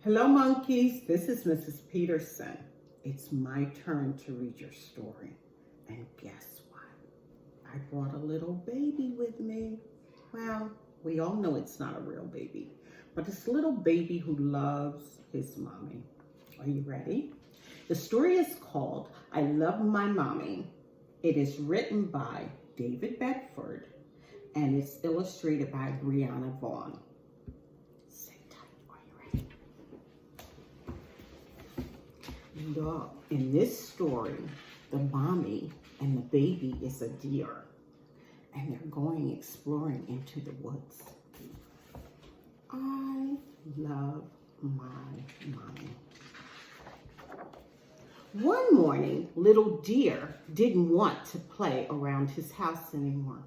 Hello, monkeys. This is Mrs. Peterson. It's my turn to read your story. And guess what? I brought a little baby with me. Well, we all know it's not a real baby, but it's a little baby who loves his mommy. Are you ready? The story is called I Love My Mommy. It is written by David Bedford and it's illustrated by Brianna Vaughn. Look, in this story, the mommy and the baby is a deer, and they're going exploring into the woods. I love my mommy. One morning, little deer didn't want to play around his house anymore.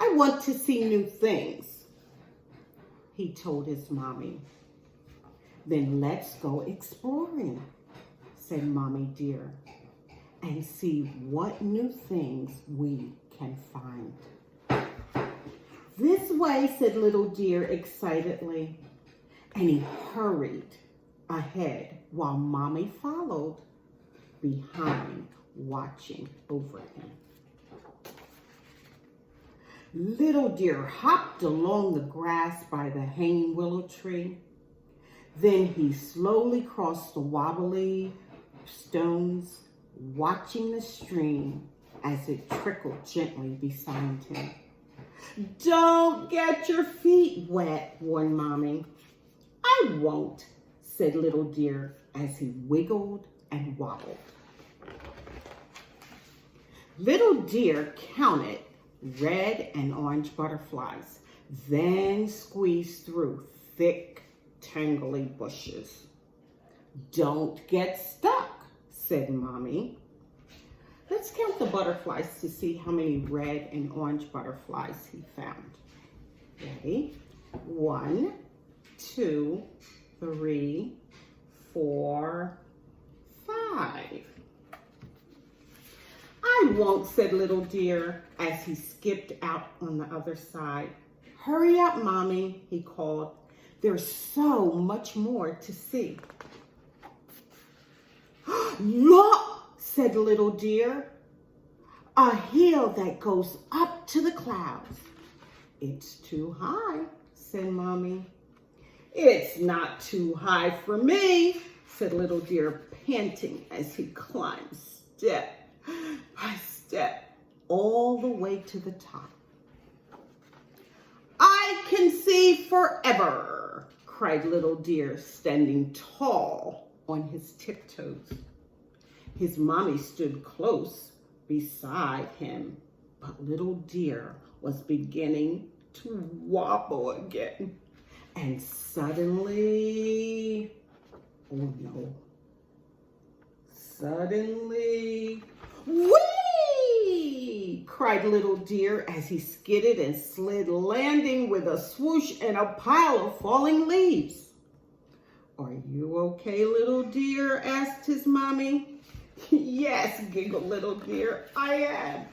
I want to see new things, he told his mommy. Then let's go exploring, said Mommy Deer, and see what new things we can find. This way, said Little Deer excitedly, and he hurried ahead while Mommy followed behind, watching over him. Little Deer hopped along the grass by the hanging willow tree. Then he slowly crossed the wobbly stones, watching the stream as it trickled gently beside him. Don't get your feet wet, warned Mommy. I won't, said Little Deer as he wiggled and wobbled. Little Deer counted red and orange butterflies, then squeezed through thick, tangly bushes. Don't get stuck, said Mommy. Let's count the butterflies to see how many red and orange butterflies he found. Ready? 1, 2, 3, 4, 5. I won't, said Little Deer as he skipped out on the other side. Hurry up, Mommy, he called. There's so much more to see. Look, said Little Deer, a hill that goes up to the clouds. It's too high, said Mommy. It's not too high for me, said Little Deer, panting as he climbed step by step all the way to the top. I can see forever, cried Little Deer, standing tall on his tiptoes. His mommy stood close beside him, but Little Deer was beginning to wobble again. And suddenly, oh no, suddenly, whee! Cried Little Deer as he skidded and slid, landing with a swoosh in a pile of falling leaves. Are you okay, Little Deer? Asked his mommy. Yes, giggled Little Deer, I am.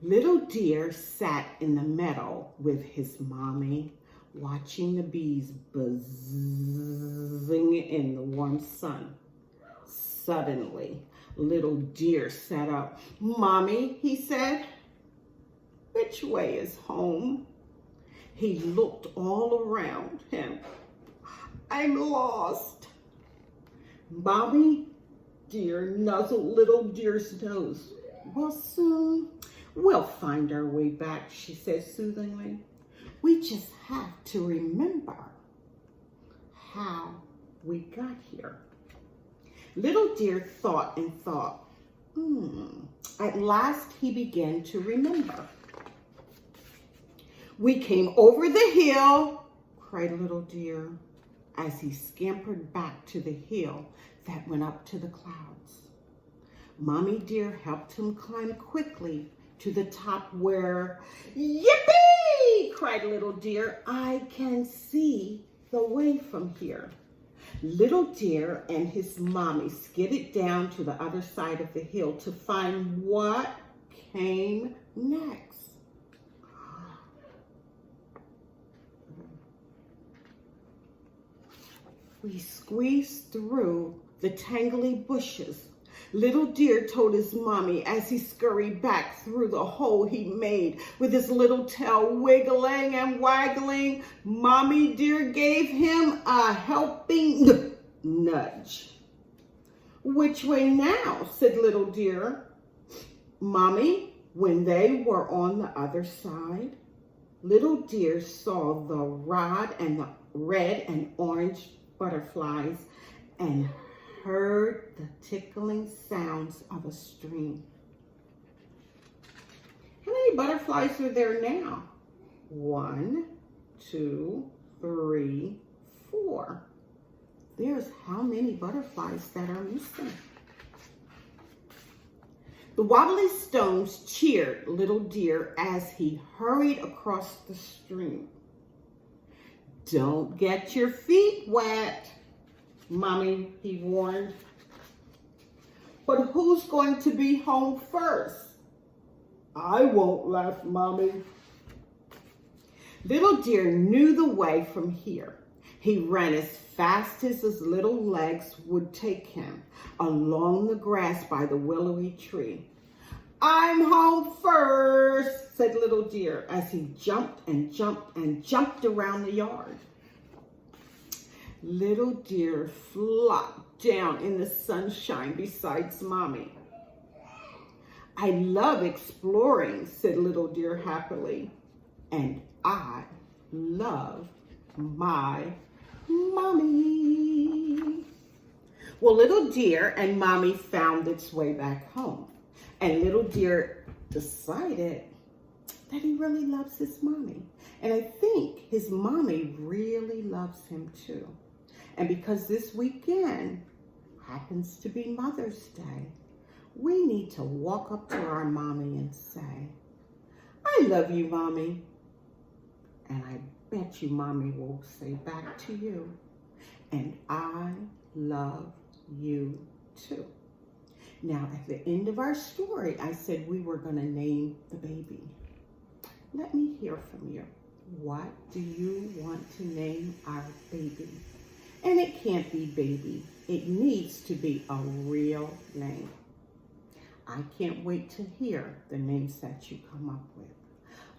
Little Deer sat in the meadow with his mommy, watching the bees buzzing in the warm sun. Suddenly, Little Deer sat up. Mommy, he said, which way is home? He looked all around him. I'm lost. Mommy Deer nuzzled Little Deer's nose. Well, soon we'll find our way back, she said soothingly. We just have to remember how we got here. Little Deer thought and thought. At last he began to remember. We came over the hill, cried Little Deer as he scampered back to the hill that went up to the clouds. Mommy Deer helped him climb quickly to the top where, yippee! Cried Little Deer. I can see the way from here. Little Deer and his mommy skidded down to the other side of the hill to find what came next. we squeezed through the tangly bushes. Little Deer told his mommy as he scurried back through the hole he made with his little tail wiggling and waggling. Mommy Deer gave him a helping nudge. "Which way now?" said Little Deer. Mommy, when they were on the other side, Little Deer saw the red and orange butterflies and heard the tickling sounds of a stream. How many butterflies are there now? 1, 2, 3, 4. There's how many butterflies that are missing. The wobbly stones cheered Little Deer as he hurried across the stream. "Don't get your feet wet, Mommy," he warned. "But who's going to be home first?" "I won't," laughed Mommy. Little Deer knew the way from here. He ran as fast as his little legs would take him along the grass by the willowy tree. "I'm home first," said Little Deer as he jumped and jumped and jumped around the yard. Little Deer flopped down in the sunshine beside Mommy. "I love exploring," said Little Deer happily. "And I love my Mommy." Well, Little Deer and Mommy found its way back home. And Little Deer decided that he really loves his mommy. And I think his mommy really loves him too. And because this weekend happens to be Mother's Day, we need to walk up to our mommy and say, "I love you, Mommy." And I bet you Mommy will say back to you, "And I love you too." Now, at the end of our story, I said we were going to name the baby. Let me hear from you. What do you want to name our baby? And it can't be baby. It needs to be a real name. I can't wait to hear the names that you come up with.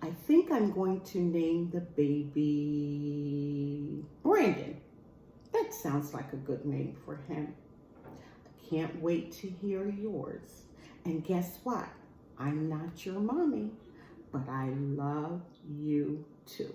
I think I'm going to name the baby Brandon. That sounds like a good name for him. Can't wait to hear yours. And guess what? I'm not your mommy, but I love you too.